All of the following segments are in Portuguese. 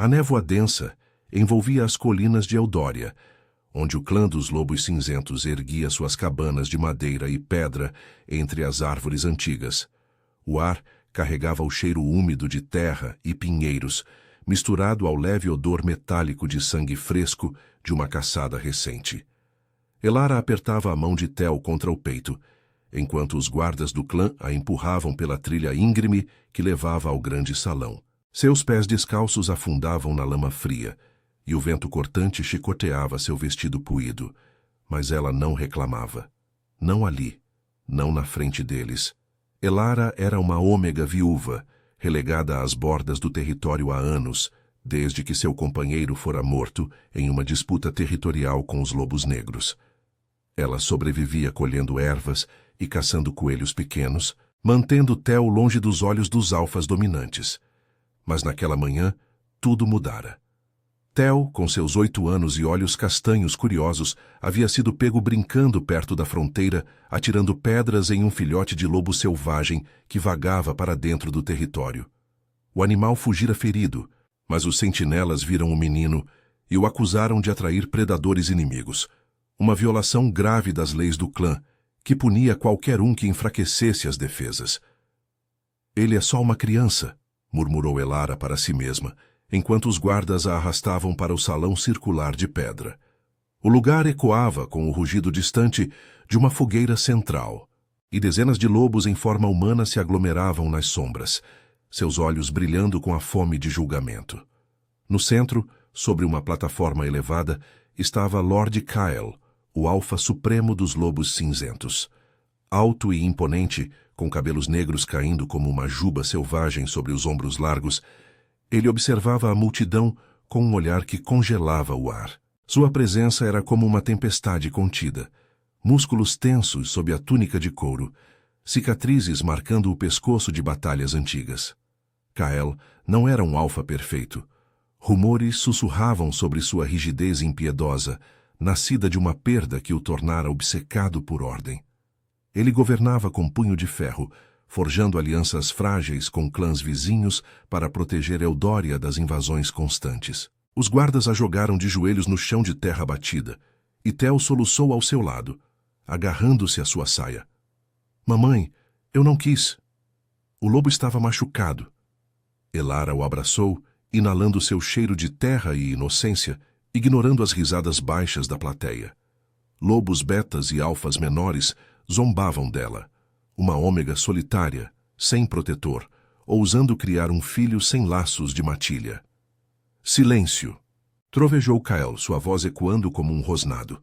A névoa densa envolvia as colinas de Eldória, onde o clã dos Lobos Cinzentos erguia suas cabanas de madeira e pedra entre as árvores antigas. O ar carregava o cheiro úmido de terra e pinheiros, misturado ao leve odor metálico de sangue fresco de uma caçada recente. Elara apertava a mão de Tel contra o peito, enquanto os guardas do clã a empurravam pela trilha íngreme que levava ao grande salão. Seus pés descalços afundavam na lama fria, e o vento cortante chicoteava seu vestido puído, mas ela não reclamava. Não ali, não na frente deles. Elara era uma ômega viúva, relegada às bordas do território há anos, desde que seu companheiro fora morto em uma disputa territorial com os lobos negros. Ela sobrevivia colhendo ervas e caçando coelhos pequenos, mantendo Tel longe dos olhos dos alfas dominantes. Mas naquela manhã, tudo mudara. Tel, com seus 8 anos e olhos castanhos curiosos, havia sido pego brincando perto da fronteira, atirando pedras em um filhote de lobo selvagem que vagava para dentro do território. O animal fugira ferido, mas os sentinelas viram o menino e o acusaram de atrair predadores inimigos, uma violação grave das leis do clã, que punia qualquer um que enfraquecesse as defesas. Ele é só uma criança, murmurou Elara para si mesma, enquanto os guardas a arrastavam para o salão circular de pedra. O lugar ecoava com o rugido distante de uma fogueira central, e dezenas de lobos em forma humana se aglomeravam nas sombras, seus olhos brilhando com a fome de julgamento. No centro, sobre uma plataforma elevada, estava Lord Kyle, o alfa supremo dos lobos cinzentos. Alto e imponente, com cabelos negros caindo como uma juba selvagem sobre os ombros largos, ele observava a multidão com um olhar que congelava o ar. Sua presença era como uma tempestade contida, músculos tensos sob a túnica de couro, cicatrizes marcando o pescoço de batalhas antigas. Kael não era um alfa perfeito. Rumores sussurravam sobre sua rigidez impiedosa, nascida de uma perda que o tornara obcecado por ordem. Ele governava com punho de ferro, forjando alianças frágeis com clãs vizinhos para proteger Eldória das invasões constantes. Os guardas a jogaram de joelhos no chão de terra batida, e Tel soluçou ao seu lado, agarrando-se à sua saia. Mamãe, eu não quis. O lobo estava machucado. Elara o abraçou, inalando seu cheiro de terra e inocência, ignorando as risadas baixas da plateia. Lobos betas e alfas menores zombavam dela. Uma ômega solitária, sem protetor, ousando criar um filho sem laços de matilha. Silêncio! Trovejou Kael, sua voz ecoando como um rosnado.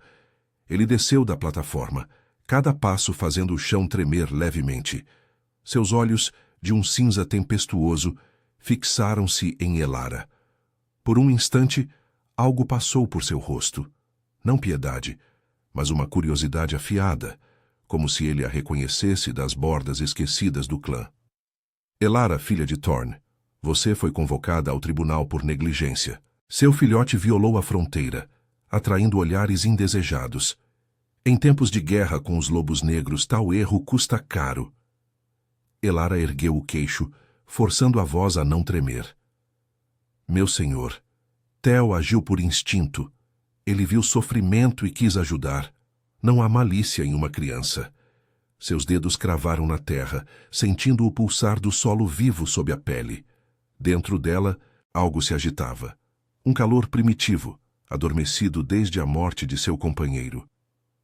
Ele desceu da plataforma, cada passo fazendo o chão tremer levemente. Seus olhos, de um cinza tempestuoso, fixaram-se em Elara. Por um instante, algo passou por seu rosto. Não piedade, mas uma curiosidade afiada, como se ele a reconhecesse das bordas esquecidas do clã. Elara, filha de Thorn, você foi convocada ao tribunal por negligência. Seu filhote violou a fronteira, atraindo olhares indesejados. Em tempos de guerra com os lobos negros, tal erro custa caro. Elara ergueu o queixo, forçando a voz a não tremer. Meu senhor, Tel agiu por instinto. Ele viu sofrimento e quis ajudar. Não há malícia em uma criança. Seus dedos cravaram na terra, sentindo o pulsar do solo vivo sob a pele. Dentro dela, algo se agitava. Um calor primitivo, adormecido desde a morte de seu companheiro.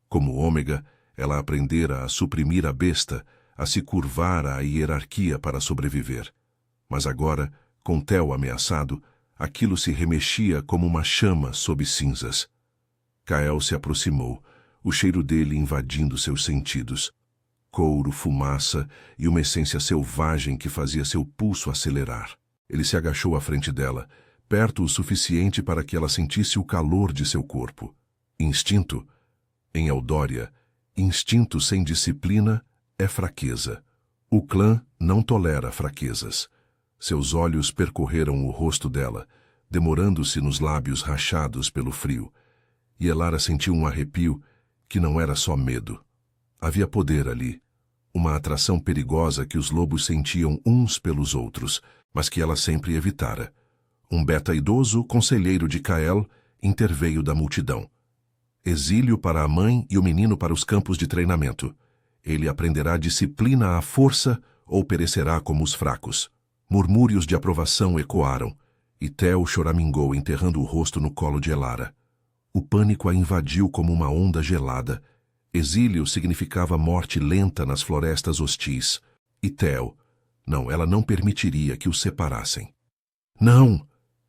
Como ômega, ela aprendera a suprimir a besta, a se curvar à hierarquia para sobreviver. Mas agora, com Tel ameaçado, aquilo se remexia como uma chama sob cinzas. Kael se aproximou, o cheiro dele invadindo seus sentidos. Couro, fumaça e uma essência selvagem que fazia seu pulso acelerar. Ele se agachou à frente dela, perto o suficiente para que ela sentisse o calor de seu corpo. Instinto? Em Eldória, instinto sem disciplina é fraqueza. O clã não tolera fraquezas. Seus olhos percorreram o rosto dela, demorando-se nos lábios rachados pelo frio, e Elara sentiu um arrepio que não era só medo. Havia poder ali, uma atração perigosa que os lobos sentiam uns pelos outros, mas que ela sempre evitara. Um beta idoso, conselheiro de Kael, interveio da multidão. Exílio para a mãe e o menino para os campos de treinamento. Ele aprenderá disciplina à força ou perecerá como os fracos. Murmúrios de aprovação ecoaram, e Theo choramingou enterrando o rosto no colo de Elara. O pânico a invadiu como uma onda gelada. Exílio significava morte lenta nas florestas hostis. E Theo... Não, ela não permitiria que os separassem. Não!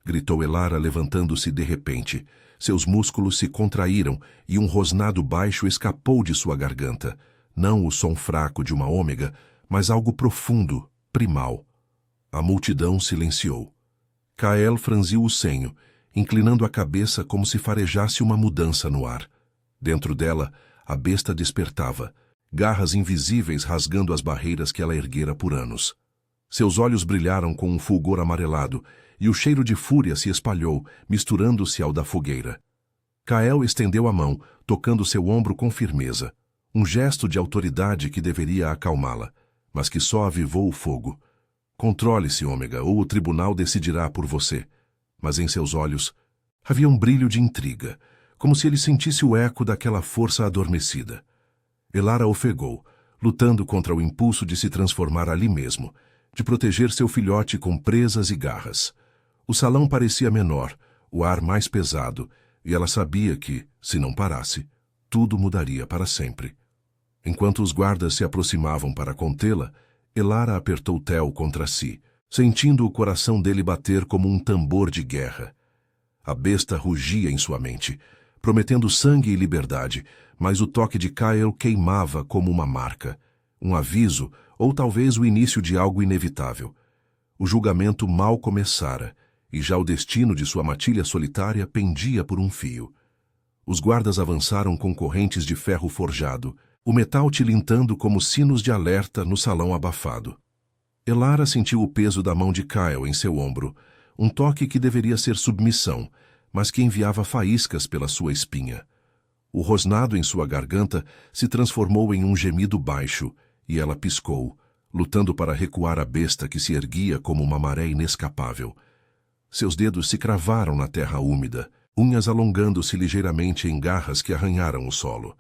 Gritou Elara, levantando-se de repente. Seus músculos se contraíram e um rosnado baixo escapou de sua garganta. Não o som fraco de uma ômega, mas algo profundo, primal. A multidão silenciou. Kael franziu o senho, inclinando a cabeça como se farejasse uma mudança no ar. Dentro dela, a besta despertava, garras invisíveis rasgando as barreiras que ela erguera por anos. Seus olhos brilharam com um fulgor amarelado, e o cheiro de fúria se espalhou, misturando-se ao da fogueira. Kael estendeu a mão, tocando seu ombro com firmeza, um gesto de autoridade que deveria acalmá-la, mas que só avivou o fogo. Controle-se, Ômega, ou o tribunal decidirá por você. Mas em seus olhos havia um brilho de intriga, como se ele sentisse o eco daquela força adormecida. Elara ofegou, lutando contra o impulso de se transformar ali mesmo, de proteger seu filhote com presas e garras. O salão parecia menor, o ar mais pesado, e ela sabia que, se não parasse, tudo mudaria para sempre. Enquanto os guardas se aproximavam para contê-la, Elara apertou Theo contra si, sentindo o coração dele bater como um tambor de guerra. A besta rugia em sua mente, prometendo sangue e liberdade, mas o toque de Kael queimava como uma marca, um aviso ou talvez o início de algo inevitável. O julgamento mal começara, e já o destino de sua matilha solitária pendia por um fio. Os guardas avançaram com correntes de ferro forjado, o metal tilintando como sinos de alerta no salão abafado. Elara sentiu o peso da mão de Kael em seu ombro, um toque que deveria ser submissão, mas que enviava faíscas pela sua espinha. O rosnado em sua garganta se transformou em um gemido baixo, e ela piscou, lutando para recuar a besta que se erguia como uma maré inescapável. Seus dedos se cravaram na terra úmida, unhas alongando-se ligeiramente em garras que arranharam o solo.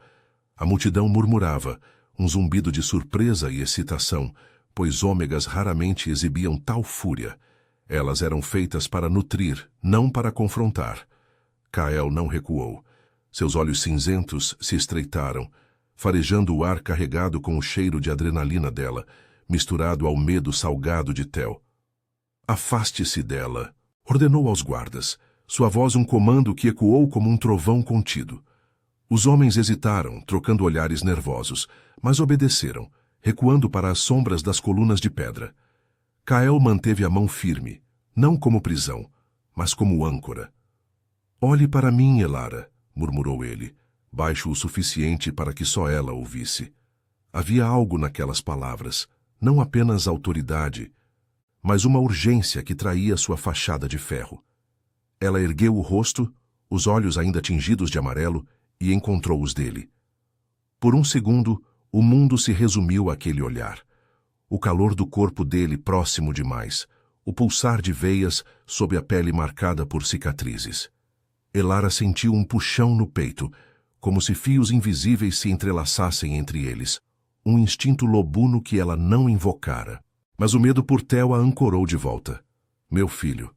A multidão murmurava, um zumbido de surpresa e excitação, pois ômegas raramente exibiam tal fúria. Elas eram feitas para nutrir, não para confrontar. Kael não recuou. Seus olhos cinzentos se estreitaram, farejando o ar carregado com o cheiro de adrenalina dela, misturado ao medo salgado de Theo. Afaste-se dela, ordenou aos guardas, sua voz um comando que ecoou como um trovão contido. Os homens hesitaram, trocando olhares nervosos, mas obedeceram, recuando para as sombras das colunas de pedra. Kael manteve a mão firme, não como prisão, mas como âncora. Olhe para mim, Elara, murmurou ele, baixo o suficiente para que só ela ouvisse. Havia algo naquelas palavras, não apenas autoridade, mas uma urgência que traía sua fachada de ferro. Ela ergueu o rosto, os olhos ainda tingidos de amarelo, e encontrou os dele. Por um segundo, o mundo se resumiu àquele olhar. O calor do corpo dele próximo demais, o pulsar de veias sob a pele marcada por cicatrizes. Elara sentiu um puxão no peito, como se fios invisíveis se entrelaçassem entre eles, um instinto lobuno que ela não invocara. Mas o medo por Theo a ancorou de volta. Meu filho,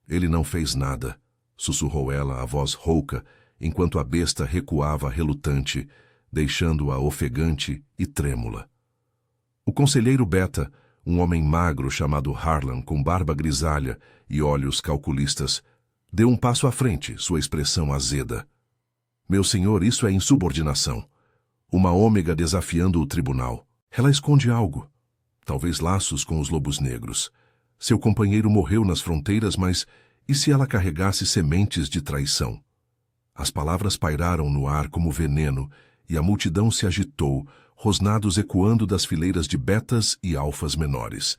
ele não fez nada, sussurrou ela, a voz rouca, enquanto a besta recuava relutante, deixando-a ofegante e trêmula. O conselheiro Beta, um homem magro chamado Harlan, com barba grisalha e olhos calculistas, deu um passo à frente, sua expressão azeda. Meu senhor, isso é insubordinação. Uma ômega desafiando o tribunal. Ela esconde algo. Talvez laços com os lobos negros. Seu companheiro morreu nas fronteiras, mas e se ela carregasse sementes de traição? As palavras pairaram no ar como veneno, e a multidão se agitou, rosnados ecoando das fileiras de betas e alfas menores.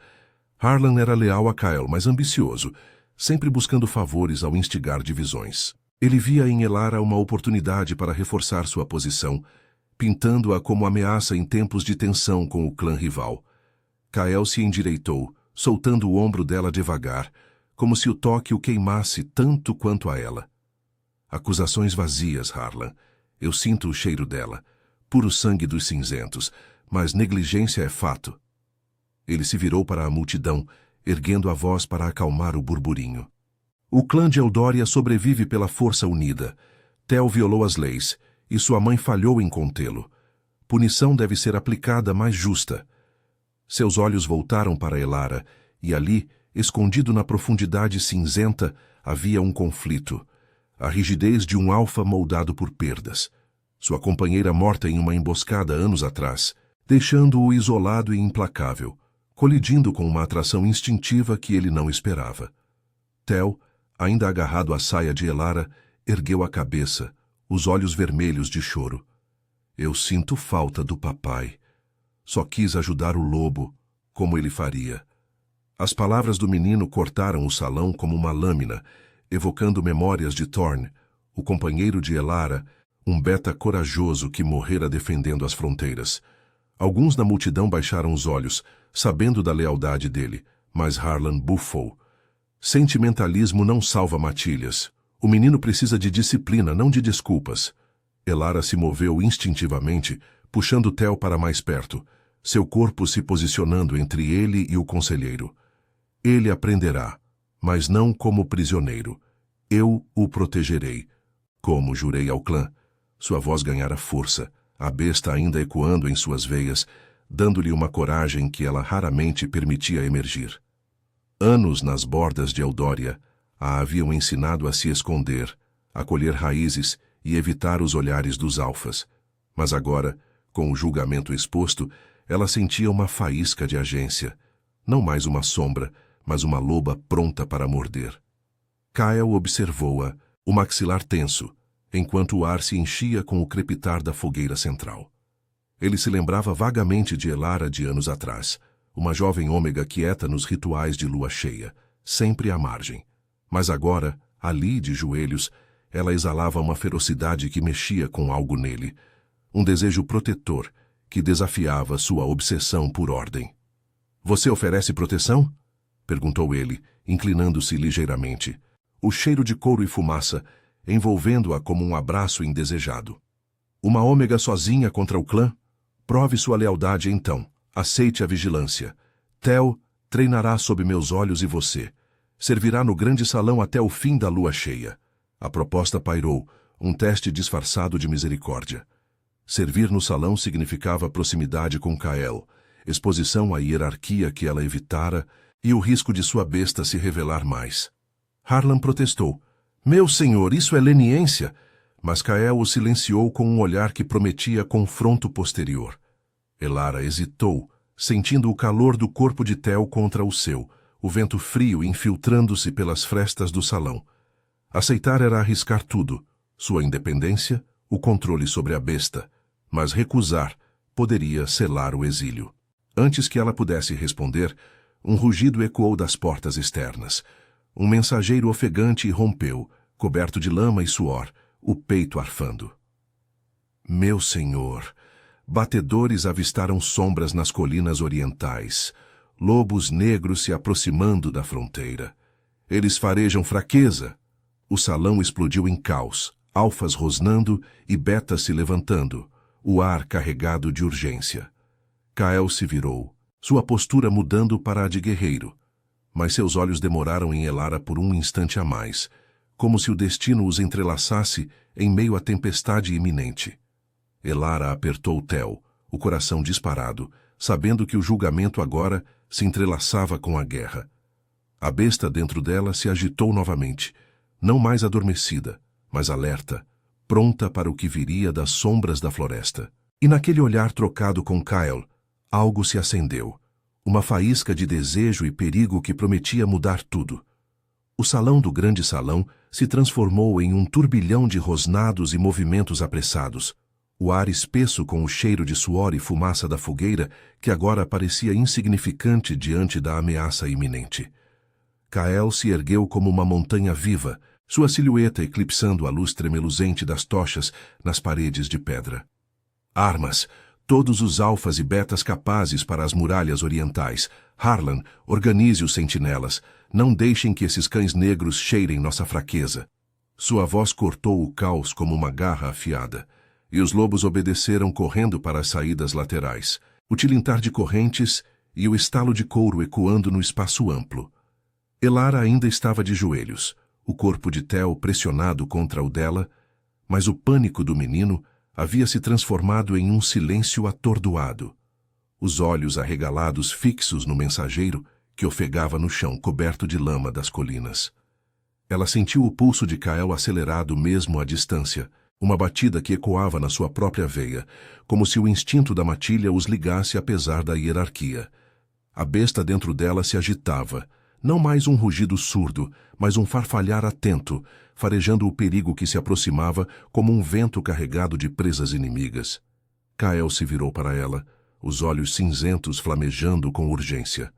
Harlan era leal a Kael, mas ambicioso, sempre buscando favores ao instigar divisões. Ele via em Elara uma oportunidade para reforçar sua posição, pintando-a como ameaça em tempos de tensão com o clã rival. Kael se endireitou, soltando o ombro dela devagar, como se o toque o queimasse tanto quanto a ela. Acusações vazias, Harlan. Eu sinto o cheiro dela. Puro sangue dos cinzentos, mas negligência é fato. Ele se virou para a multidão, erguendo a voz para acalmar o burburinho. O clã de Eldória sobrevive pela força unida. Tel violou as leis, e sua mãe falhou em contê-lo. Punição deve ser aplicada mais justa. Seus olhos voltaram para Elara, e ali, escondido na profundidade cinzenta, havia um conflito. A rigidez de um alfa moldado por perdas. Sua companheira morta em uma emboscada anos atrás, deixando-o isolado e implacável, colidindo com uma atração instintiva que ele não esperava. Tel, ainda agarrado à saia de Elara, ergueu a cabeça, os olhos vermelhos de choro. Eu sinto falta do papai. Só quis ajudar o lobo, como ele faria. As palavras do menino cortaram o salão como uma lâmina, evocando memórias de Thorn, o companheiro de Elara, um beta corajoso que morrera defendendo as fronteiras. Alguns na multidão baixaram os olhos, sabendo da lealdade dele, mas Harlan bufou. Sentimentalismo não salva matilhas. O menino precisa de disciplina, não de desculpas. Elara se moveu instintivamente, puxando Tel para mais perto, seu corpo se posicionando entre ele e o conselheiro. Ele aprenderá, mas não como prisioneiro. Eu o protegerei, como jurei ao clã. Sua voz ganhara força, a besta ainda ecoando em suas veias, dando-lhe uma coragem que ela raramente permitia emergir. Anos nas bordas de Eldória a haviam ensinado a se esconder, a colher raízes e evitar os olhares dos alfas. Mas agora, com o julgamento exposto, ela sentia uma faísca de agência. Não mais uma sombra, mas uma loba pronta para morder. Kael observou-a, o maxilar tenso, enquanto o ar se enchia com o crepitar da fogueira central. Ele se lembrava vagamente de Elara de anos atrás, uma jovem ômega quieta nos rituais de lua cheia, sempre à margem. Mas agora, ali de joelhos, ela exalava uma ferocidade que mexia com algo nele, um desejo protetor que desafiava sua obsessão por ordem. "Você oferece proteção?" perguntou ele, inclinando-se ligeiramente, o cheiro de couro e fumaça envolvendo-a como um abraço indesejado. "Uma ômega sozinha contra o clã? Prove sua lealdade então. Aceite a vigilância. Tel treinará sob meus olhos e você. Servirá no grande salão até o fim da lua cheia." A proposta pairou, um teste disfarçado de misericórdia. Servir no salão significava proximidade com Kael, exposição à hierarquia que ela evitara e o risco de sua besta se revelar mais. Harlan protestou. "Meu senhor, isso é leniência!" Mas Kael o silenciou com um olhar que prometia confronto posterior. Elara hesitou, sentindo o calor do corpo de Tel contra o seu, o vento frio infiltrando-se pelas frestas do salão. Aceitar era arriscar tudo, sua independência, o controle sobre a besta, mas recusar poderia selar o exílio. Antes que ela pudesse responder, um rugido ecoou das portas externas. Um mensageiro ofegante rompeu, coberto de lama e suor, o peito arfando. "Meu senhor!" Batedores avistaram sombras nas colinas orientais, lobos negros se aproximando da fronteira. "Eles farejam fraqueza!" O salão explodiu em caos, alfas rosnando e betas se levantando, o ar carregado de urgência. Kael se virou, sua postura mudando para a de guerreiro, mas seus olhos demoraram em Elara por um instante a mais, como se o destino os entrelaçasse em meio à tempestade iminente. Elara apertou Tel, o coração disparado, sabendo que o julgamento agora se entrelaçava com a guerra. A besta dentro dela se agitou novamente, não mais adormecida, mas alerta, pronta para o que viria das sombras da floresta. E naquele olhar trocado com Kael, algo se acendeu, uma faísca de desejo e perigo que prometia mudar tudo. O salão do grande salão se transformou em um turbilhão de rosnados e movimentos apressados, o ar espesso com o cheiro de suor e fumaça da fogueira que agora parecia insignificante diante da ameaça iminente. Kael se ergueu como uma montanha viva, sua silhueta eclipsando a luz tremeluzente das tochas nas paredes de pedra. "Armas! Todos os alfas e betas capazes para as muralhas orientais. Harlan, organize os sentinelas. Não deixem que esses cães negros cheirem nossa fraqueza. Sua voz cortou o caos como uma garra afiada, e os lobos obedeceram correndo para as saídas laterais, o tilintar de correntes e o estalo de couro ecoando no espaço amplo. Elara ainda estava de joelhos, o corpo de Theo pressionado contra o dela, mas o pânico do menino havia se transformado em um silêncio atordoado. Os olhos arregalados fixos no mensageiro que ofegava no chão coberto de lama das colinas. Ela sentiu o pulso de Kael acelerado mesmo à distância, uma batida que ecoava na sua própria veia, como se o instinto da matilha os ligasse apesar da hierarquia. A besta dentro dela se agitava, não mais um rugido surdo, mas um farfalhar atento, farejando o perigo que se aproximava como um vento carregado de presas inimigas. Kael se virou para ela, os olhos cinzentos flamejando com urgência.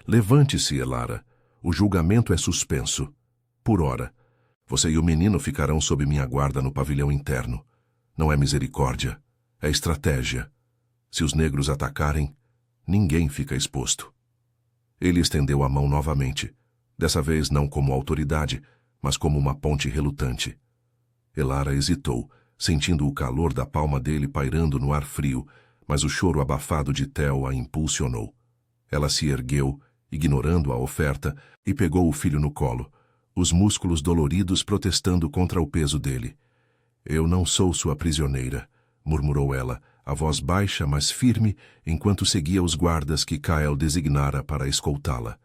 Levante-se, Elara. O julgamento é suspenso. Por ora. Você e o menino ficarão sob minha guarda no pavilhão interno. Não é misericórdia, é estratégia. Se os negros atacarem, ninguém fica exposto. Ele estendeu a mão novamente, dessa vez não como autoridade, mas como uma ponte relutante. Elara hesitou, sentindo o calor da palma dele pairando no ar frio, mas o choro abafado de Theo a impulsionou. Ela se ergueu, ignorando a oferta, e pegou o filho no colo, os músculos doloridos protestando contra o peso dele. Eu não sou sua prisioneira, murmurou ela, a voz baixa, mas firme, enquanto seguia os guardas que Kael designara para escoltá-la.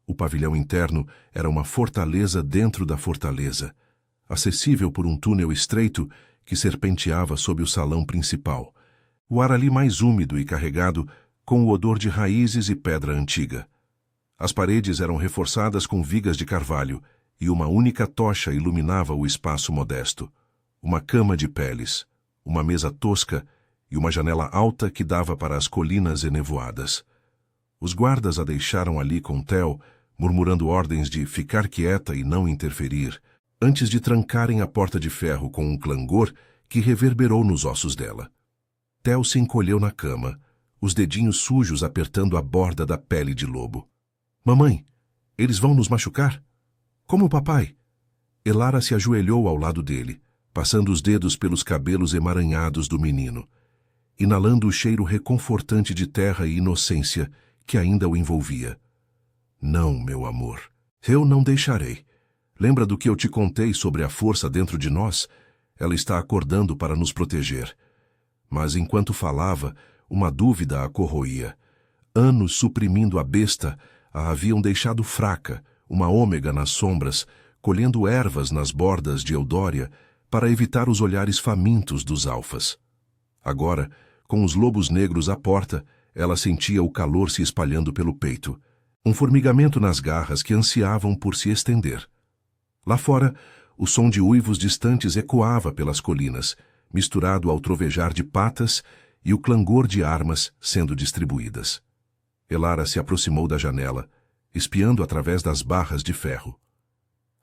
O pavilhão interno era uma fortaleza dentro da fortaleza, acessível por um túnel estreito que serpenteava sob o salão principal. O ar ali mais úmido e carregado, com o odor de raízes e pedra antiga. As paredes eram reforçadas com vigas de carvalho, e uma única tocha iluminava o espaço modesto. Uma cama de peles, uma mesa tosca e uma janela alta que dava para as colinas enevoadas. Os guardas a deixaram ali com Theo, murmurando ordens de ficar quieta e não interferir, antes de trancarem a porta de ferro com um clangor que reverberou nos ossos dela. Theo se encolheu na cama, os dedinhos sujos apertando a borda da pele de lobo. Mamãe, eles vão nos machucar? Como o papai? Elara se ajoelhou ao lado dele, passando os dedos pelos cabelos emaranhados do menino, inalando o cheiro reconfortante de terra e inocência que ainda o envolvia. Não, meu amor, eu não deixarei. Lembra do que eu te contei sobre a força dentro de nós? Ela está acordando para nos proteger. Mas enquanto falava, uma dúvida a corroía. Anos suprimindo a besta a haviam deixado fraca, uma ômega nas sombras, colhendo ervas nas bordas de Eudória para evitar os olhares famintos dos alfas. Agora, com os lobos negros à porta, ela sentia o calor se espalhando pelo peito, um formigamento nas garras que ansiavam por se estender. Lá fora, o som de uivos distantes ecoava pelas colinas, misturado ao trovejar de patas e o clangor de armas sendo distribuídas. Elara se aproximou da janela, espiando através das barras de ferro.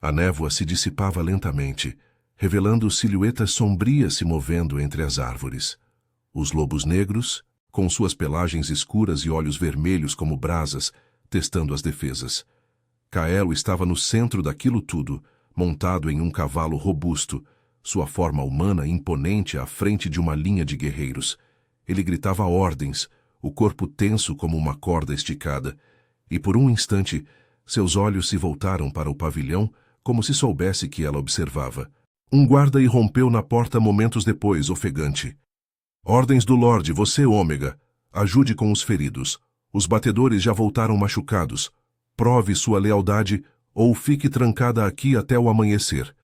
A névoa se dissipava lentamente, revelando silhuetas sombrias se movendo entre as árvores. Os lobos negros, com suas pelagens escuras e olhos vermelhos como brasas, testando as defesas. Kael estava no centro daquilo tudo, montado em um cavalo robusto, sua forma humana imponente à frente de uma linha de guerreiros. Ele gritava ordens, o corpo tenso como uma corda esticada, e por um instante seus olhos se voltaram para o pavilhão como se soubesse que ela observava. Um guarda irrompeu na porta momentos depois, ofegante. Ordens do Lorde, você, Ômega. Ajude com os feridos. Os batedores já voltaram machucados. Prove sua lealdade ou fique trancada aqui até o amanhecer.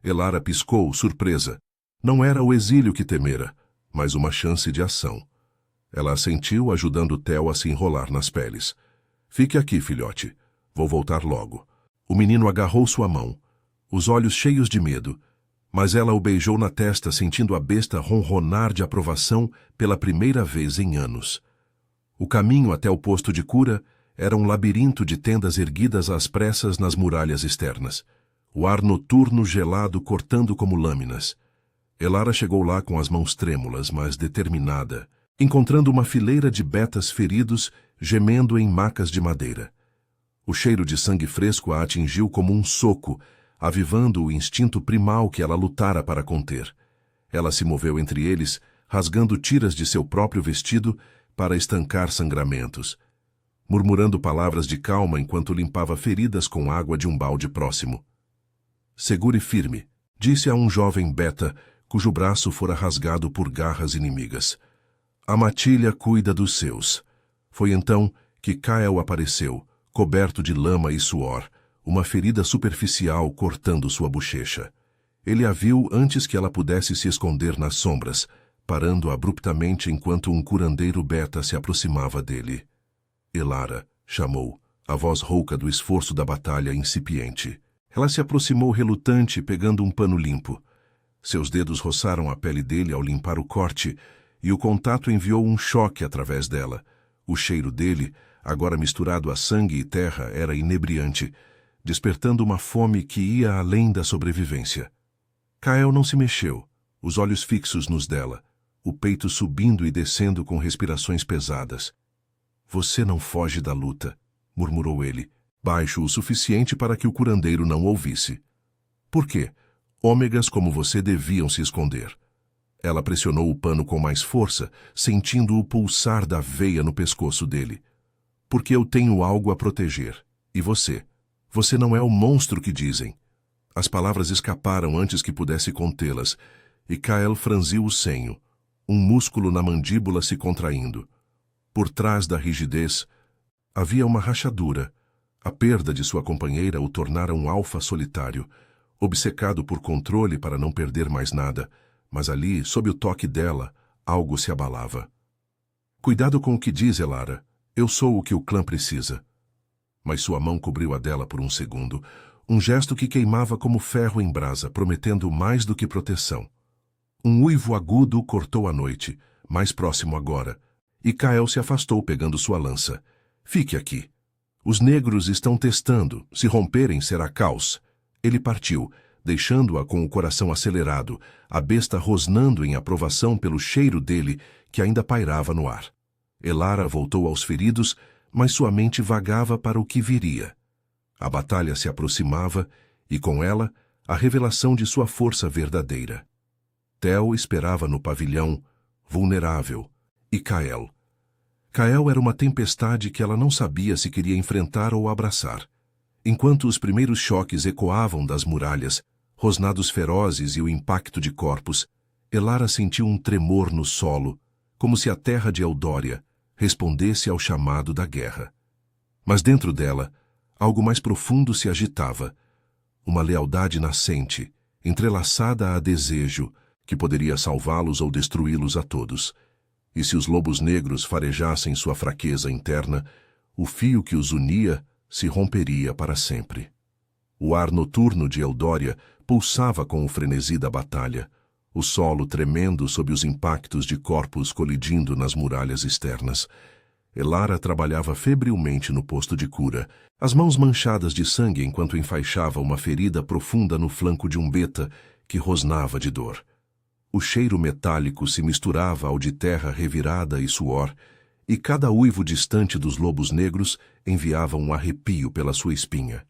Elara piscou, surpresa. Não era o exílio que temera, mas uma chance de ação. Ela assentiu, ajudando Theo a se enrolar nas peles. Fique aqui, filhote. Vou voltar logo. O menino agarrou sua mão, os olhos cheios de medo, mas ela o beijou na testa, sentindo a besta ronronar de aprovação pela primeira vez em anos. O caminho até o posto de cura era um labirinto de tendas erguidas às pressas nas muralhas externas, o ar noturno gelado cortando como lâminas. Elara chegou lá com as mãos trêmulas, mas determinada, encontrando uma fileira de betas feridos gemendo em macas de madeira. O cheiro de sangue fresco a atingiu como um soco, avivando o instinto primal que ela lutara para conter. Ela se moveu entre eles, rasgando tiras de seu próprio vestido para estancar sangramentos, murmurando palavras de calma enquanto limpava feridas com água de um balde próximo. Segure firme, disse a um jovem beta, cujo braço fora rasgado por garras inimigas. A matilha cuida dos seus. Foi então que Kael apareceu, coberto de lama e suor, uma ferida superficial cortando sua bochecha. Ele a viu antes que ela pudesse se esconder nas sombras, parando abruptamente enquanto um curandeiro beta se aproximava dele. Elara, chamou, a voz rouca do esforço da batalha incipiente. Ela se aproximou relutante, pegando um pano limpo. Seus dedos roçaram a pele dele ao limpar o corte, e o contato enviou um choque através dela. O cheiro dele, agora misturado a sangue e terra, era inebriante, despertando uma fome que ia além da sobrevivência. Kael não se mexeu, os olhos fixos nos dela, o peito subindo e descendo com respirações pesadas. Você não foge da luta, murmurou ele, baixo o suficiente para que o curandeiro não ouvisse. Por quê? Ômegas como você deviam se esconder. Ela pressionou o pano com mais força, sentindo o pulsar da veia no pescoço dele. Porque eu tenho algo a proteger. E você? Você não é o monstro que dizem. As palavras escaparam antes que pudesse contê-las, e Kael franziu o senho, um músculo na mandíbula se contraindo. Por trás da rigidez, havia uma rachadura. A perda de sua companheira o tornara um alfa solitário, obcecado por controle para não perder mais nada, mas ali, sob o toque dela, algo se abalava. Cuidado com o que diz, Elara. Eu sou o que o clã precisa. Mas sua mão cobriu a dela por um segundo, um gesto que queimava como ferro em brasa, prometendo mais do que proteção. Um uivo agudo cortou a noite, mais próximo agora, e Kael se afastou pegando sua lança. Fique aqui. Os negros estão testando. Se romperem, será caos. Ele partiu, deixando-a com o coração acelerado, a besta rosnando em aprovação pelo cheiro dele que ainda pairava no ar. Elara voltou aos feridos, mas sua mente vagava para o que viria. A batalha se aproximava e, com ela, a revelação de sua força verdadeira. Tel esperava no pavilhão, vulnerável, e Kael. Kael era uma tempestade que ela não sabia se queria enfrentar ou abraçar. Enquanto os primeiros choques ecoavam das muralhas, rosnados ferozes e o impacto de corpos, Elara sentiu um tremor no solo, como se a terra de Eldória respondesse ao chamado da guerra. Mas dentro dela, algo mais profundo se agitava, uma lealdade nascente, entrelaçada a desejo, que poderia salvá-los ou destruí-los a todos. E se os lobos negros farejassem sua fraqueza interna, o fio que os unia se romperia para sempre. O ar noturno de Eldória pulsava com o frenesi da batalha, o solo tremendo sob os impactos de corpos colidindo nas muralhas externas. Elara trabalhava febrilmente no posto de cura, as mãos manchadas de sangue enquanto enfaixava uma ferida profunda no flanco de um beta que rosnava de dor. O cheiro metálico se misturava ao de terra revirada e suor, e cada uivo distante dos lobos negros enviava um arrepio pela sua espinha.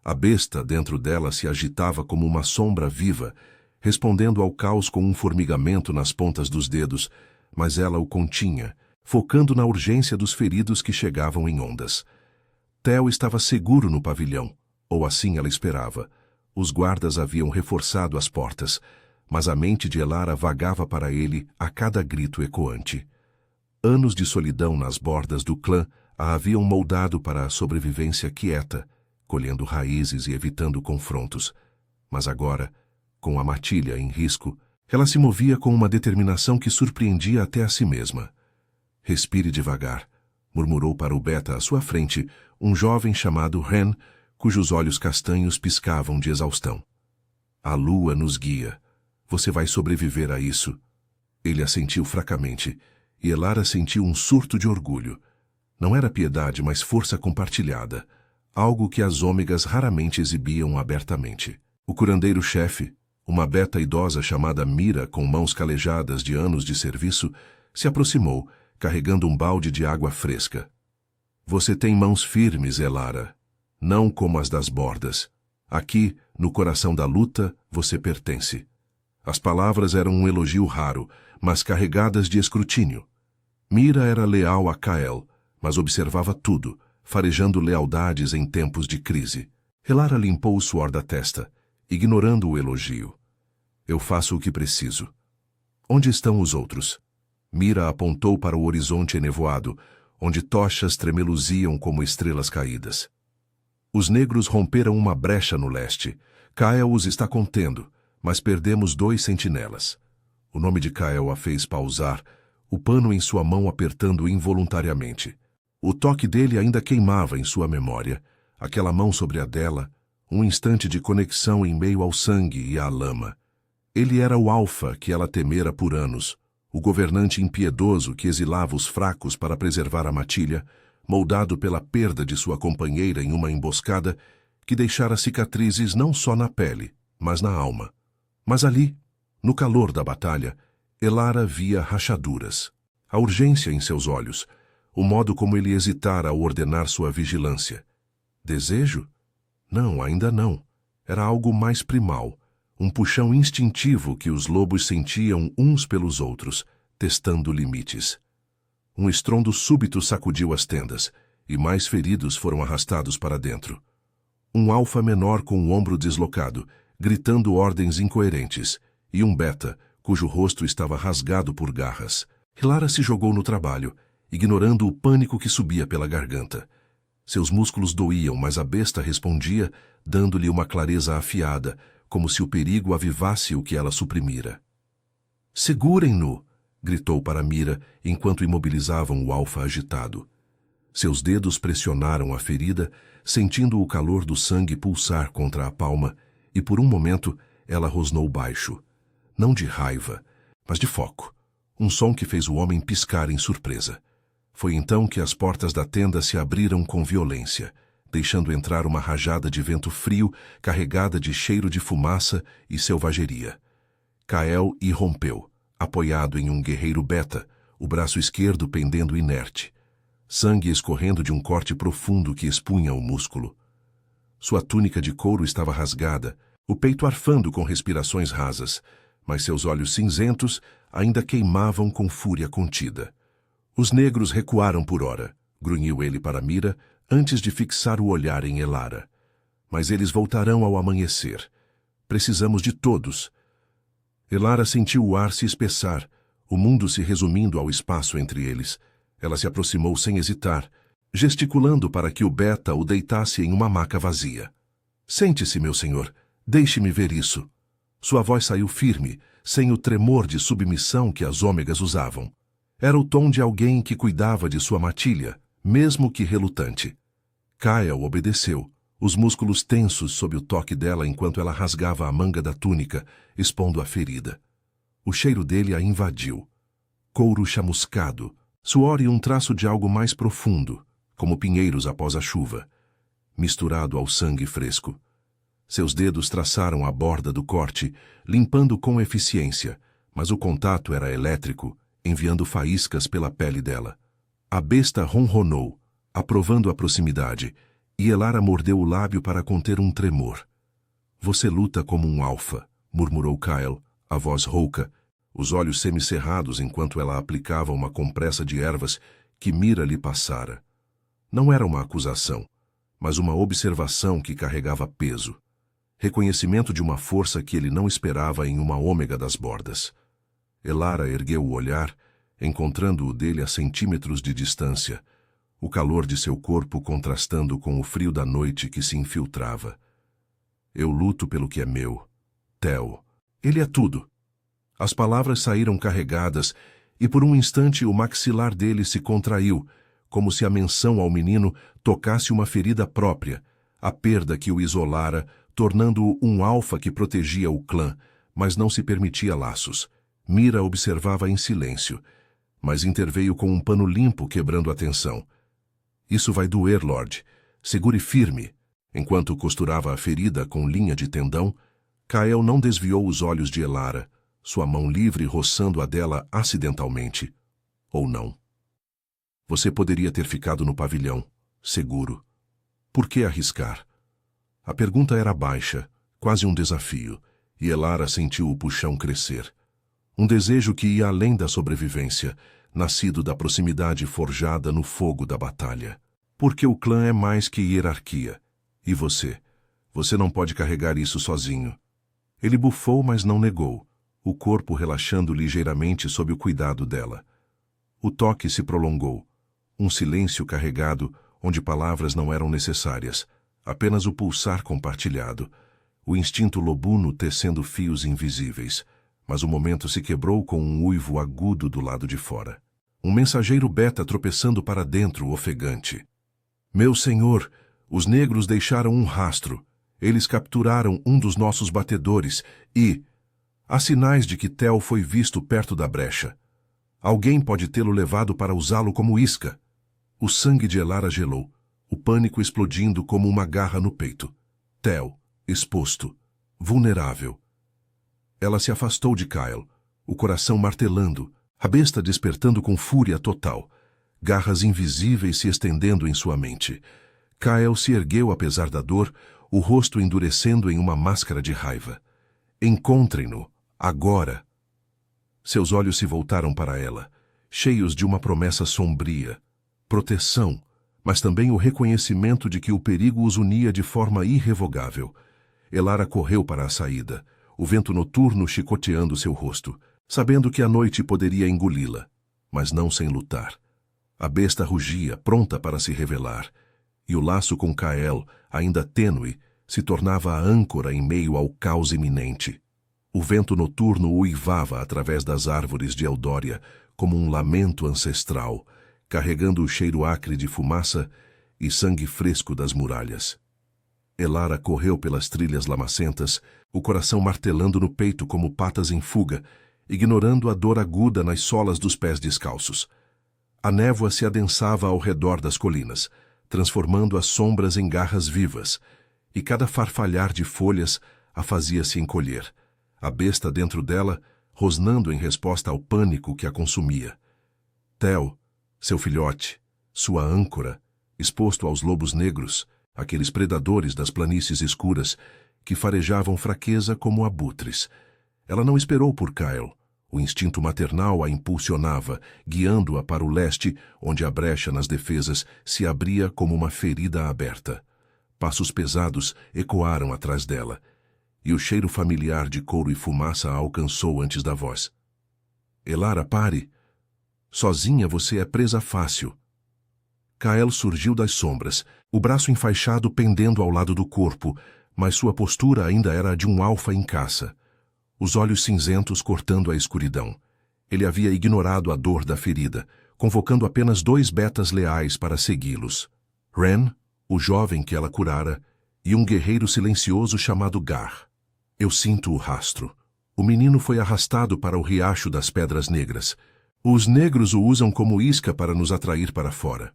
A besta dentro dela se agitava como uma sombra viva, respondendo ao caos com um formigamento nas pontas dos dedos, mas ela o continha, focando na urgência dos feridos que chegavam em ondas. Tel estava seguro no pavilhão, ou assim ela esperava. Os guardas haviam reforçado as portas, mas a mente de Elara vagava para ele a cada grito ecoante. Anos de solidão nas bordas do clã a haviam moldado para a sobrevivência quieta, colhendo raízes e evitando confrontos. Mas agora, com a matilha em risco, ela se movia com uma determinação que surpreendia até a si mesma. Respire devagar, murmurou para o beta à sua frente um jovem chamado Ren, cujos olhos castanhos piscavam de exaustão. A lua nos guia. Você vai sobreviver a isso. Ele assentiu fracamente, e Elara sentiu um surto de orgulho. Não era piedade, mas força compartilhada, algo que as ômegas raramente exibiam abertamente. O curandeiro-chefe, uma beta idosa chamada Mira com mãos calejadas de anos de serviço, se aproximou, carregando um balde de água fresca. Você tem mãos firmes, Elara, não como as das bordas. Aqui, no coração da luta, você pertence. As palavras eram um elogio raro, mas carregadas de escrutínio. Mira era leal a Kael, mas observava tudo, farejando lealdades em tempos de crise. Elara limpou o suor da testa, ignorando o elogio. Eu faço o que preciso. Onde estão os outros? Mira apontou para o horizonte enevoado, onde tochas tremeluziam como estrelas caídas. Os negros romperam uma brecha no leste. Kael os está contendo, mas perdemos 2 sentinelas. O nome de Kael a fez pausar, o pano em sua mão apertando involuntariamente. O toque dele ainda queimava em sua memória, aquela mão sobre a dela, um instante de conexão em meio ao sangue e à lama. Ele era o alfa que ela temera por anos, o governante impiedoso que exilava os fracos para preservar a matilha, moldado pela perda de sua companheira em uma emboscada que deixara cicatrizes não só na pele, mas na alma. Mas ali, no calor da batalha, Elara via rachaduras, a urgência em seus olhos, o modo como ele hesitara ao ordenar sua vigilância. Desejo? Não, ainda não. Era algo mais primal, um puxão instintivo que os lobos sentiam uns pelos outros, testando limites. Um estrondo súbito sacudiu as tendas, e mais feridos foram arrastados para dentro. Um alfa menor com o ombro deslocado, gritando ordens incoerentes, e um beta, cujo rosto estava rasgado por garras. Elara se jogou no trabalho, ignorando o pânico que subia pela garganta. Seus músculos doíam, mas a besta respondia, dando-lhe uma clareza afiada, como se o perigo avivasse o que ela suprimira. "Segurem-no!" gritou para Mira, enquanto imobilizavam o alfa agitado. Seus dedos pressionaram a ferida, sentindo o calor do sangue pulsar contra a palma, e por um momento ela rosnou baixo. Não de raiva, mas de foco. Um som que fez o homem piscar em surpresa. Foi então que as portas da tenda se abriram com violência, deixando entrar uma rajada de vento frio carregada de cheiro de fumaça e selvageria. Kael irrompeu, apoiado em um guerreiro beta, o braço esquerdo pendendo inerte. Sangue escorrendo de um corte profundo que expunha o músculo. Sua túnica de couro estava rasgada, o peito arfando com respirações rasas, mas seus olhos cinzentos ainda queimavam com fúria contida. Os negros recuaram por hora, grunhiu ele para Mira, antes de fixar o olhar em Elara. Mas eles voltarão ao amanhecer. Precisamos de todos. Elara sentiu o ar se espessar, o mundo se resumindo ao espaço entre eles. Ela se aproximou sem hesitar, gesticulando para que o beta o deitasse em uma maca vazia. "Sente-se, meu senhor. Deixe-me ver isso." Sua voz saiu firme, sem o tremor de submissão que as ômegas usavam. Era o tom de alguém que cuidava de sua matilha, mesmo que relutante. Kael obedeceu, os músculos tensos sob o toque dela enquanto ela rasgava a manga da túnica, expondo a ferida. O cheiro dele a invadiu. Couro chamuscado, suor e um traço de algo mais profundo, como pinheiros após a chuva, misturado ao sangue fresco. Seus dedos traçaram a borda do corte, limpando com eficiência, mas o contato era elétrico, enviando faíscas pela pele dela. A besta ronronou, aprovando a proximidade, e Elara mordeu o lábio para conter um tremor. "Você luta como um alfa", murmurou Kael, a voz rouca, os olhos semicerrados enquanto ela aplicava uma compressa de ervas que Mira lhe passara. Não era uma acusação, mas uma observação que carregava peso. Reconhecimento de uma força que ele não esperava em uma ômega das bordas. Elara ergueu o olhar, encontrando o dele a centímetros de distância, o calor de seu corpo contrastando com o frio da noite que se infiltrava. "Eu luto pelo que é meu. Tel. Ele é tudo." As palavras saíram carregadas, e por um instante o maxilar dele se contraiu, como se a menção ao menino tocasse uma ferida própria, a perda que o isolara, tornando-o um alfa que protegia o clã, mas não se permitia laços. Mira observava em silêncio, mas interveio com um pano limpo quebrando a tensão. "Isso vai doer, Lorde. Segure firme." Enquanto costurava a ferida com linha de tendão, Kael não desviou os olhos de Elara, sua mão livre roçando a dela acidentalmente. Ou não. "Você poderia ter ficado no pavilhão, seguro." Por que arriscar? A pergunta era baixa, quase um desafio, e Elara sentiu o puxão crescer. Um desejo que ia além da sobrevivência, nascido da proximidade forjada no fogo da batalha. Porque o clã é mais que hierarquia. E você? Você não pode carregar isso sozinho. Ele bufou, mas não negou, o corpo relaxando ligeiramente sob o cuidado dela. O toque se prolongou. Um silêncio carregado, onde palavras não eram necessárias, apenas o pulsar compartilhado, o instinto lobuno tecendo fios invisíveis. Mas o momento se quebrou com um uivo agudo do lado de fora. Um mensageiro beta tropeçando para dentro, ofegante. Meu senhor, os negros deixaram um rastro. Eles capturaram um dos nossos batedores e... há sinais de que Tel foi visto perto da brecha. Alguém pode tê-lo levado para usá-lo como isca. O sangue de Elara gelou, o pânico explodindo como uma garra no peito. Tel, exposto, vulnerável. Ela se afastou de Kyle, o coração martelando, a besta despertando com fúria total, garras invisíveis se estendendo em sua mente. Kyle se ergueu apesar da dor, o rosto endurecendo em uma máscara de raiva. Encontrem-no, agora! Seus olhos se voltaram para ela, cheios de uma promessa sombria, proteção, mas também o reconhecimento de que o perigo os unia de forma irrevogável. Elara correu para a saída, o vento noturno chicoteando seu rosto, sabendo que a noite poderia engoli-la, mas não sem lutar. A besta rugia, pronta para se revelar, e o laço com Kael, ainda tênue, se tornava a âncora em meio ao caos iminente. O vento noturno uivava através das árvores de Eldória como um lamento ancestral, carregando o cheiro acre de fumaça e sangue fresco das muralhas. Elara correu pelas trilhas lamacentas, o coração martelando no peito como patas em fuga, ignorando a dor aguda nas solas dos pés descalços. A névoa se adensava ao redor das colinas, transformando as sombras em garras vivas, e cada farfalhar de folhas a fazia-se encolher, a besta dentro dela rosnando em resposta ao pânico que a consumia. Tel, seu filhote, sua âncora, exposto aos lobos negros, aqueles predadores das planícies escuras, que farejavam fraqueza como abutres. Ela não esperou por Kyle. O instinto maternal a impulsionava, guiando-a para o leste, onde a brecha nas defesas se abria como uma ferida aberta. Passos pesados ecoaram atrás dela, e o cheiro familiar de couro e fumaça a alcançou antes da voz. Elara, pare! Sozinha você é presa fácil. Kael surgiu das sombras, o braço enfaixado pendendo ao lado do corpo, mas sua postura ainda era a de um alfa em caça. Os olhos cinzentos cortando a escuridão. Ele havia ignorado a dor da ferida, convocando apenas 2 betas leais para segui-los. Ren, o jovem que ela curara, e um guerreiro silencioso chamado Gar. Eu sinto o rastro. O menino foi arrastado para o riacho das Pedras Negras. Os negros o usam como isca para nos atrair para fora.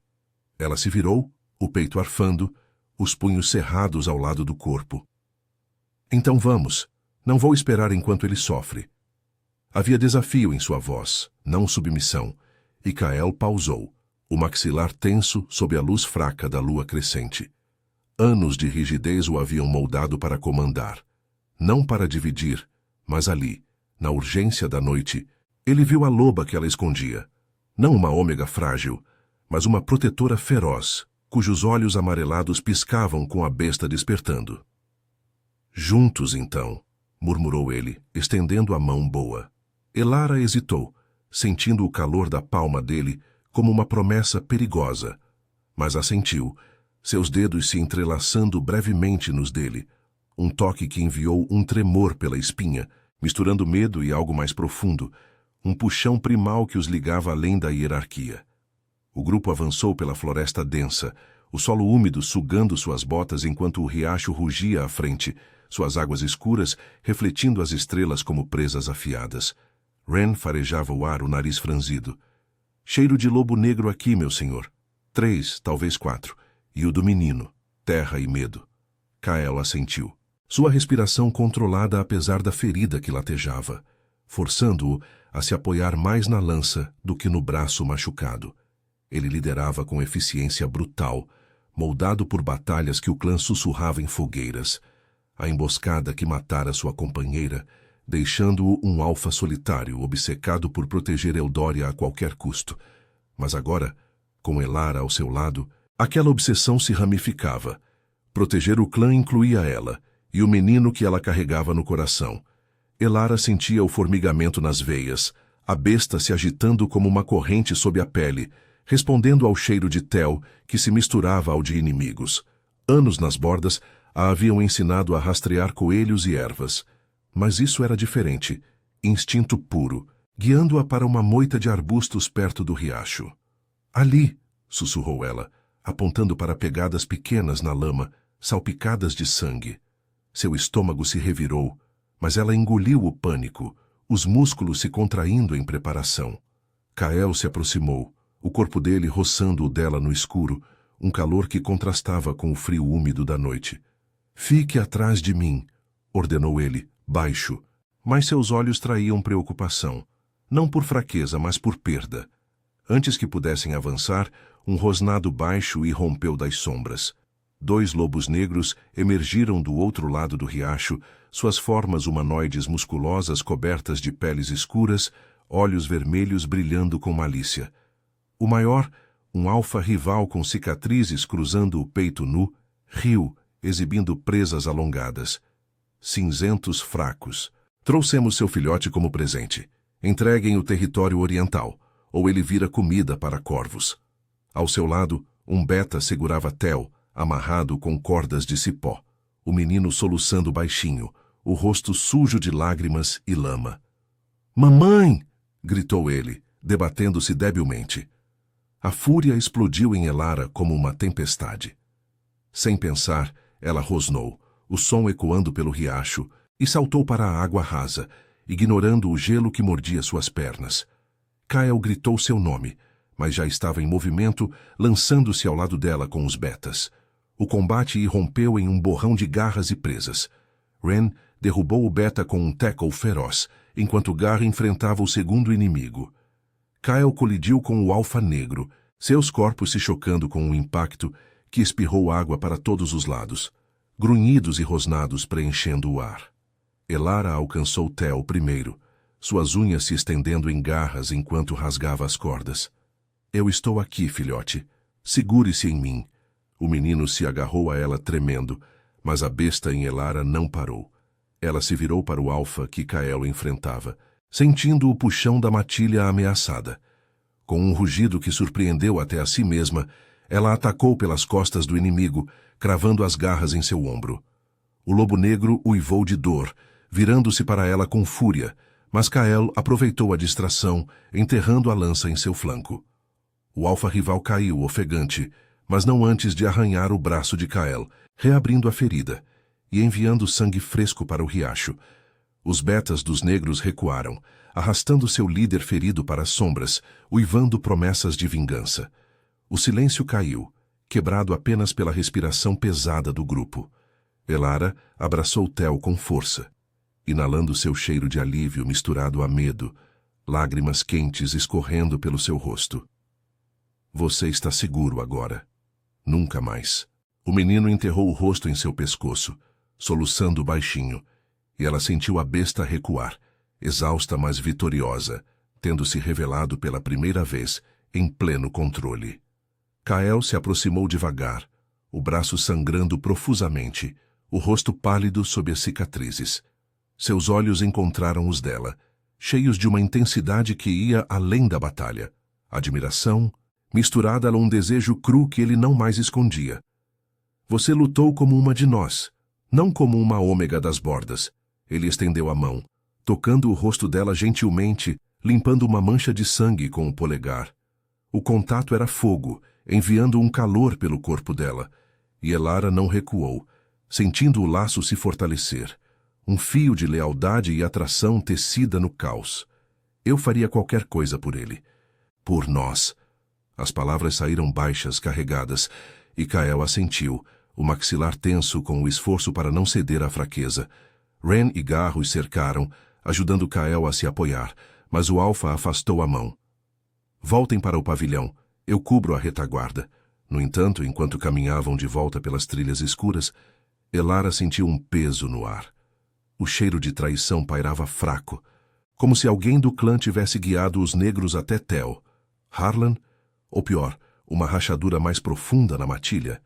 Ela se virou, o peito arfando, os punhos cerrados ao lado do corpo. Então vamos. Não vou esperar enquanto ele sofre. Havia desafio em sua voz, não submissão, e Kael pausou, o maxilar tenso sob a luz fraca da lua crescente. Anos de rigidez o haviam moldado para comandar. Não para dividir, mas ali, na urgência da noite, ele viu a loba que ela escondia. Não uma ômega frágil, mas uma protetora feroz, cujos olhos amarelados piscavam com a besta despertando. Juntos, então, murmurou ele, estendendo a mão boa. Elara hesitou, sentindo o calor da palma dele como uma promessa perigosa, mas assentiu, seus dedos se entrelaçando brevemente nos dele, um toque que enviou um tremor pela espinha, misturando medo e algo mais profundo, um puxão primal que os ligava além da hierarquia. O grupo avançou pela floresta densa, o solo úmido sugando suas botas enquanto o riacho rugia à frente, suas águas escuras refletindo as estrelas como presas afiadas. Ren farejava o ar, o nariz franzido. Cheiro de lobo negro aqui, meu senhor. 3, talvez 4. E o do menino. Terra e medo. Kael assentiu. Sua respiração controlada apesar da ferida que latejava, forçando-o a se apoiar mais na lança do que no braço machucado. Ele liderava com eficiência brutal, moldado por batalhas que o clã sussurrava em fogueiras, a emboscada que matara sua companheira, deixando-o um alfa solitário, obcecado por proteger Eldória a qualquer custo. Mas agora, com Elara ao seu lado, aquela obsessão se ramificava. Proteger o clã incluía ela, e o menino que ela carregava no coração. Elara sentia o formigamento nas veias, a besta se agitando como uma corrente sob a pele, respondendo ao cheiro de Tel, que se misturava ao de inimigos. Anos nas bordas a haviam ensinado a rastrear coelhos e ervas. Mas isso era diferente, instinto puro, guiando-a para uma moita de arbustos perto do riacho. Ali, sussurrou ela, apontando para pegadas pequenas na lama, salpicadas de sangue. Seu estômago se revirou, mas ela engoliu o pânico, os músculos se contraindo em preparação. Kael se aproximou, o corpo dele roçando o dela no escuro, um calor que contrastava com o frio úmido da noite. Fique atrás de mim, ordenou ele, baixo, mas seus olhos traíam preocupação, não por fraqueza, mas por perda. Antes que pudessem avançar, um rosnado baixo irrompeu das sombras. 2 lobos negros emergiram do outro lado do riacho, suas formas humanoides musculosas cobertas de peles escuras, olhos vermelhos brilhando com malícia. O maior, um alfa rival com cicatrizes cruzando o peito nu, riu, exibindo presas alongadas. Cinzentos fracos. Trouxemos seu filhote como presente. Entreguem o território oriental, ou ele vira comida para corvos. Ao seu lado, um beta segurava Tel, amarrado com cordas de cipó. O menino soluçando baixinho, o rosto sujo de lágrimas e lama. Mamãe! Gritou ele, debatendo-se debilmente. A fúria explodiu em Elara como uma tempestade. Sem pensar, ela rosnou, o som ecoando pelo riacho, e saltou para a água rasa, ignorando o gelo que mordia suas pernas. Kael gritou seu nome, mas já estava em movimento, lançando-se ao lado dela com os betas. O combate irrompeu em um borrão de garras e presas. Ren derrubou o beta com um tackle feroz, enquanto Gar enfrentava o segundo inimigo. Kael colidiu com o alfa negro, seus corpos se chocando com um impacto que espirrou água para todos os lados, grunhidos e rosnados preenchendo o ar. Elara alcançou Tel primeiro, suas unhas se estendendo em garras enquanto rasgava as cordas. Eu estou aqui, filhote. Segure-se em mim. O menino se agarrou a ela tremendo, mas a besta em Elara não parou. Ela se virou para o alfa que Kael enfrentava, sentindo o puxão da matilha ameaçada. Com um rugido que surpreendeu até a si mesma, ela atacou pelas costas do inimigo, cravando as garras em seu ombro. O lobo negro uivou de dor, virando-se para ela com fúria, mas Kael aproveitou a distração, enterrando a lança em seu flanco. O alfa rival caiu, ofegante, mas não antes de arranhar o braço de Kael, reabrindo a ferida e enviando sangue fresco para o riacho. Os betas dos negros recuaram, arrastando seu líder ferido para as sombras, uivando promessas de vingança. O silêncio caiu, quebrado apenas pela respiração pesada do grupo. Elara abraçou Tel com força, inalando seu cheiro de alívio misturado a medo, lágrimas quentes escorrendo pelo seu rosto. Você está seguro agora. Nunca mais. O menino enterrou o rosto em seu pescoço, soluçando baixinho, e ela sentiu a besta recuar, exausta mas vitoriosa, tendo se revelado pela primeira vez em pleno controle. Kael se aproximou devagar, o braço sangrando profusamente, o rosto pálido sob as cicatrizes. Seus olhos encontraram os dela, cheios de uma intensidade que ia além da batalha. Admiração, misturada a um desejo cru que ele não mais escondia. Você lutou como uma de nós, não como uma ômega das bordas. Ele estendeu a mão, tocando o rosto dela gentilmente, limpando uma mancha de sangue com o polegar. O contato era fogo, enviando um calor pelo corpo dela, e Elara não recuou, sentindo o laço se fortalecer. Um fio de lealdade e atração tecida no caos. Eu faria qualquer coisa por ele. Por nós. As palavras saíram baixas, carregadas, e Kael assentiu, o maxilar tenso com o esforço para não ceder à fraqueza. Ren e Gar os cercaram, ajudando Kael a se apoiar, mas o alfa afastou a mão. Voltem para o pavilhão. Eu cubro a retaguarda. No entanto, enquanto caminhavam de volta pelas trilhas escuras, Elara sentiu um peso no ar. O cheiro de traição pairava fraco, como se alguém do clã tivesse guiado os negros até Tel. Harlan, ou pior, uma rachadura mais profunda na matilha.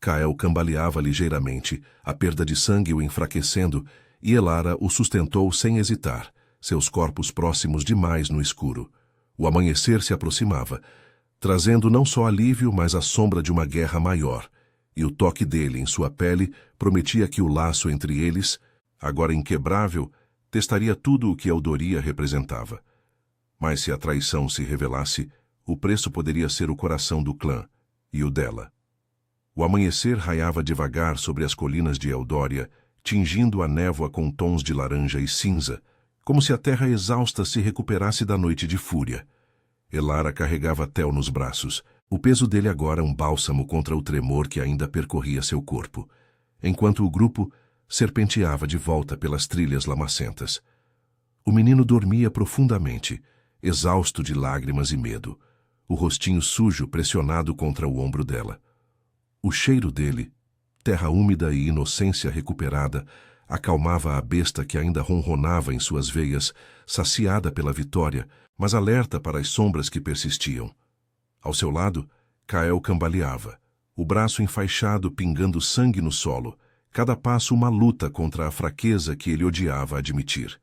Kael cambaleava ligeiramente, a perda de sangue o enfraquecendo, e Elara o sustentou sem hesitar, seus corpos próximos demais no escuro. O amanhecer se aproximava, trazendo não só alívio, mas a sombra de uma guerra maior, e o toque dele em sua pele prometia que o laço entre eles, agora inquebrável, testaria tudo o que Eldoria representava. Mas se a traição se revelasse, o preço poderia ser o coração do clã, e o dela. O amanhecer raiava devagar sobre as colinas de Eldória, tingindo a névoa com tons de laranja e cinza, como se a terra exausta se recuperasse da noite de fúria. Elara carregava Tel nos braços, o peso dele agora um bálsamo contra o tremor que ainda percorria seu corpo, enquanto o grupo serpenteava de volta pelas trilhas lamacentas. O menino dormia profundamente, exausto de lágrimas e medo, o rostinho sujo pressionado contra o ombro dela. O cheiro dele, terra úmida e inocência recuperada, acalmava a besta que ainda ronronava em suas veias, saciada pela vitória, mas alerta para as sombras que persistiam. Ao seu lado, Kael cambaleava, o braço enfaixado pingando sangue no solo, cada passo uma luta contra a fraqueza que ele odiava admitir.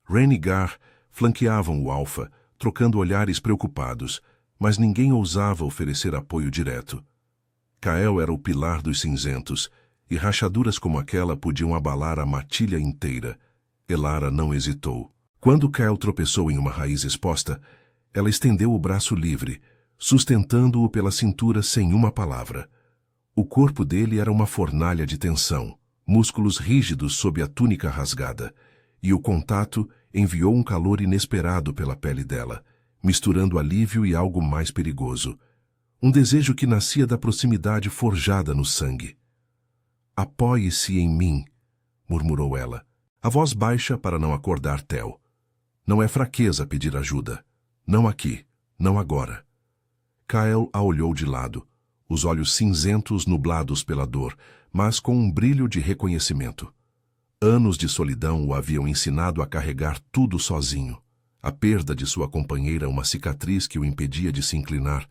Ren e Gar flanqueavam o Alfa, trocando olhares preocupados, mas ninguém ousava oferecer apoio direto. Kael era o pilar dos cinzentos, e rachaduras como aquela podiam abalar a matilha inteira. Elara não hesitou. Quando Kael tropeçou em uma raiz exposta, ela estendeu o braço livre, sustentando-o pela cintura sem uma palavra. O corpo dele era uma fornalha de tensão, músculos rígidos sob a túnica rasgada, e o contato enviou um calor inesperado pela pele dela, misturando alívio e algo mais perigoso. Um desejo que nascia da proximidade forjada no sangue. "Apoie-se em mim", murmurou ela, a voz baixa para não acordar Tel. "Não é fraqueza pedir ajuda. Não aqui, não agora." Kael a olhou de lado, os olhos cinzentos nublados pela dor, mas com um brilho de reconhecimento. Anos de solidão o haviam ensinado a carregar tudo sozinho. A perda de sua companheira uma cicatriz que o impedia de se inclinar,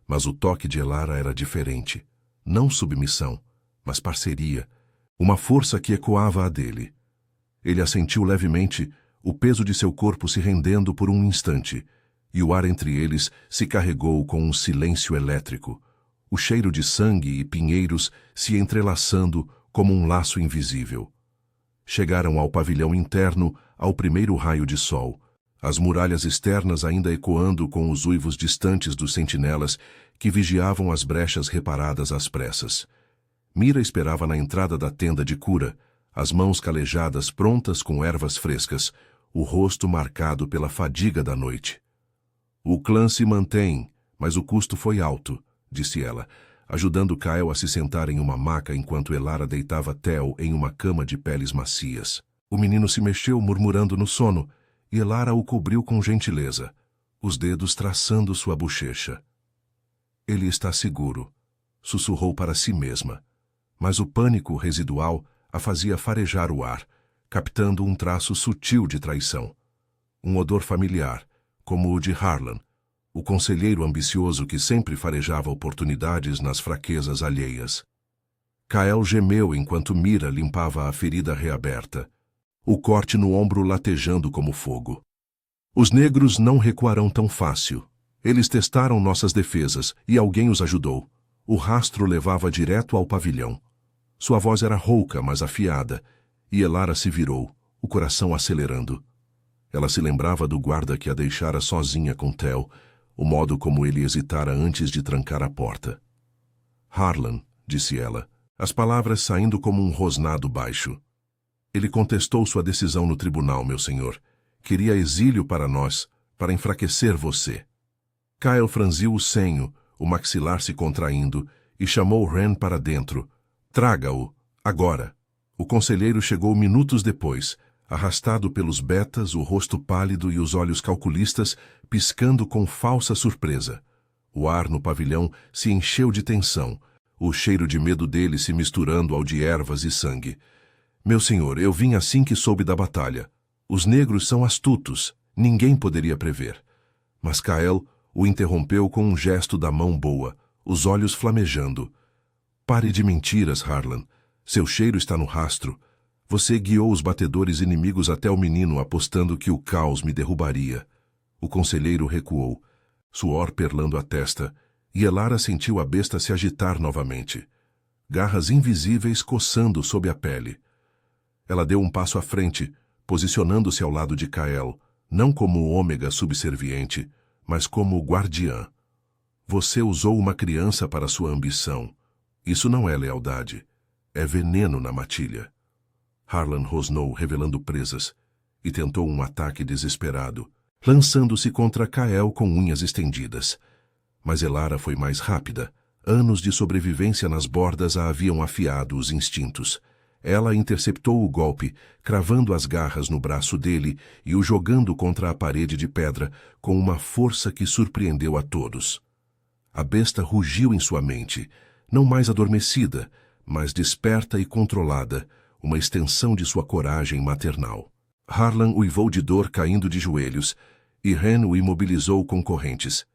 mas o toque de Elara era diferente. Não submissão, mas parceria, uma força que ecoava a dele. Ele assentiu levemente, o peso de seu corpo se rendendo por um instante, e o ar entre eles se carregou com um silêncio elétrico, o cheiro de sangue e pinheiros se entrelaçando como um laço invisível. Chegaram ao pavilhão interno ao primeiro raio de sol, as muralhas externas ainda ecoando com os uivos distantes dos sentinelas que vigiavam as brechas reparadas às pressas. Mira esperava na entrada da tenda de cura, as mãos calejadas prontas com ervas frescas, o rosto marcado pela fadiga da noite. "O clã se mantém, mas o custo foi alto", disse ela, ajudando Kael a se sentar em uma maca enquanto Elara deitava Tel em uma cama de peles macias. O menino se mexeu murmurando no sono, e Elara o cobriu com gentileza, os dedos traçando sua bochecha. "Ele está seguro", sussurrou para si mesma, mas o pânico residual a fazia farejar o ar, captando um traço sutil de traição. Um odor familiar, como o de Harlan, o conselheiro ambicioso que sempre farejava oportunidades nas fraquezas alheias. Kael gemeu enquanto Mira limpava a ferida reaberta, o corte no ombro latejando como fogo. "Os negros não recuarão tão fácil. Eles testaram nossas defesas e alguém os ajudou. O rastro levava direto ao pavilhão." Sua voz era rouca, mas afiada, e Elara se virou, o coração acelerando. Ela se lembrava do guarda que a deixara sozinha com Tel, o modo como ele hesitara antes de trancar a porta. "Harlan", disse ela, as palavras saindo como um rosnado baixo. "Ele contestou sua decisão no tribunal, meu senhor. Queria exílio para nós, para enfraquecer você." Kael franziu o senho, o maxilar se contraindo, e chamou Ren para dentro. "Traga-o, agora." O conselheiro chegou minutos depois, arrastado pelos betas, o rosto pálido e os olhos calculistas piscando com falsa surpresa. O ar no pavilhão se encheu de tensão, o cheiro de medo dele se misturando ao de ervas e sangue. Meu senhor, eu vim assim que soube da batalha. Os negros são astutos, ninguém poderia prever. Mas Kael o interrompeu com um gesto da mão boa, os olhos flamejando. Pare de mentiras, Harlan. Seu cheiro está no rastro. Você guiou os batedores inimigos até o menino apostando que o caos me derrubaria. O conselheiro recuou, suor perlando a testa, e Elara sentiu a besta se agitar novamente. Garras invisíveis coçando sob a pele. Ela deu um passo à frente, posicionando-se ao lado de Kael, não como o ômega subserviente, mas como guardiã. Você usou uma criança para sua ambição. Isso não é lealdade. É veneno na matilha. Harlan rosnou, revelando presas, e tentou um ataque desesperado, lançando-se contra Kael com unhas estendidas. Mas Elara foi mais rápida. Anos de sobrevivência nas bordas a haviam afiado os instintos. Ela interceptou o golpe, cravando as garras no braço dele e o jogando contra a parede de pedra com uma força que surpreendeu a todos. A besta rugiu em sua mente, não mais adormecida, mas desperta e controlada, uma extensão de sua coragem maternal. Harlan uivou de dor caindo de joelhos, e Ren o imobilizou com correntes.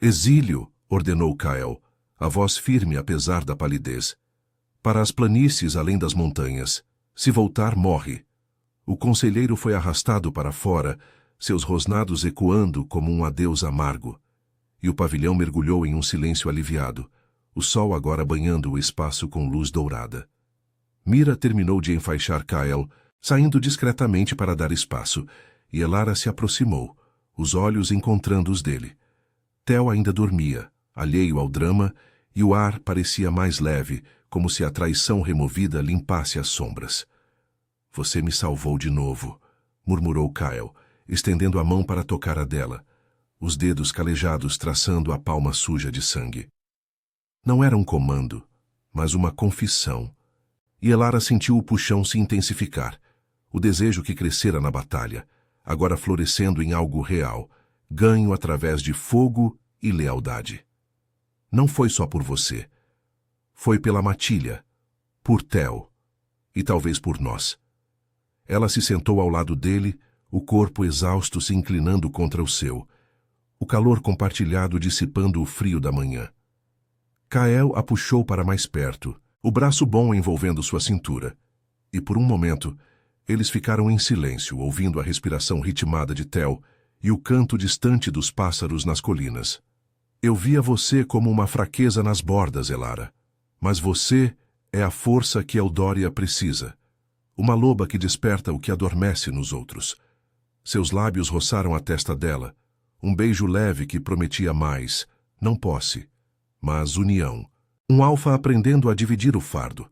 Exílio, ordenou Kael, a voz firme apesar da palidez. Para as planícies além das montanhas. Se voltar, morre. O conselheiro foi arrastado para fora, seus rosnados ecoando como um adeus amargo. E o pavilhão mergulhou em um silêncio aliviado, o sol agora banhando o espaço com luz dourada. Mira terminou de enfaixar Kael, saindo discretamente para dar espaço, e Elara se aproximou, os olhos encontrando os dele. Theo ainda dormia, alheio ao drama, e o ar parecia mais leve, como se a traição removida limpasse as sombras. Você me salvou de novo, murmurou Kael, estendendo a mão para tocar a dela, os dedos calejados traçando a palma suja de sangue. Não era um comando, mas uma confissão. E Elara sentiu o puxão se intensificar, o desejo que crescera na batalha, agora florescendo em algo real, ganho através de fogo e lealdade. Não foi só por você. Foi pela matilha, por Theo, e talvez por nós. Ela se sentou ao lado dele, o corpo exausto se inclinando contra o seu, o calor compartilhado dissipando o frio da manhã. Kael a puxou para mais perto, o braço bom envolvendo sua cintura, e por um momento eles ficaram em silêncio, ouvindo a respiração ritmada de Theo e o canto distante dos pássaros nas colinas. Eu via você como uma fraqueza nas bordas, Elara. Mas você é a força que Eldória precisa. Uma loba que desperta o que adormece nos outros. Seus lábios roçaram a testa dela. Um beijo leve que prometia mais, não posse, mas união. Um alfa aprendendo a dividir o fardo.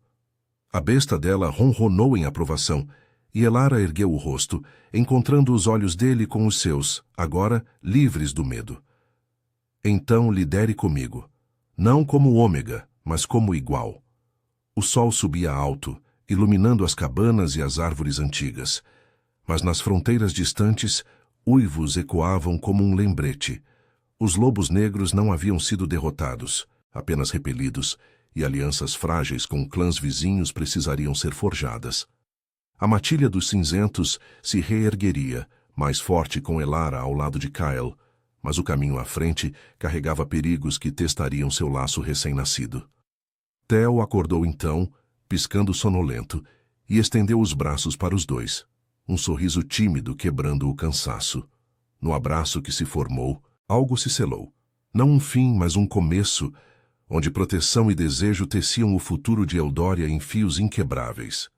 A besta dela ronronou em aprovação, e Elara ergueu o rosto, encontrando os olhos dele com os seus, agora livres do medo. Então lidere comigo. Não como ômega, mas como igual. O sol subia alto, iluminando as cabanas e as árvores antigas. Mas nas fronteiras distantes, uivos ecoavam como um lembrete. Os lobos negros não haviam sido derrotados, apenas repelidos, e alianças frágeis com clãs vizinhos precisariam ser forjadas. A matilha dos cinzentos se reergueria, mais forte com Elara ao lado de Kael, mas o caminho à frente carregava perigos que testariam seu laço recém-nascido. Theo acordou então, piscando sonolento, e estendeu os braços para os dois, um sorriso tímido quebrando o cansaço. No abraço que se formou, algo se selou. Não um fim, mas um começo, onde proteção e desejo teciam o futuro de Eldória em fios inquebráveis.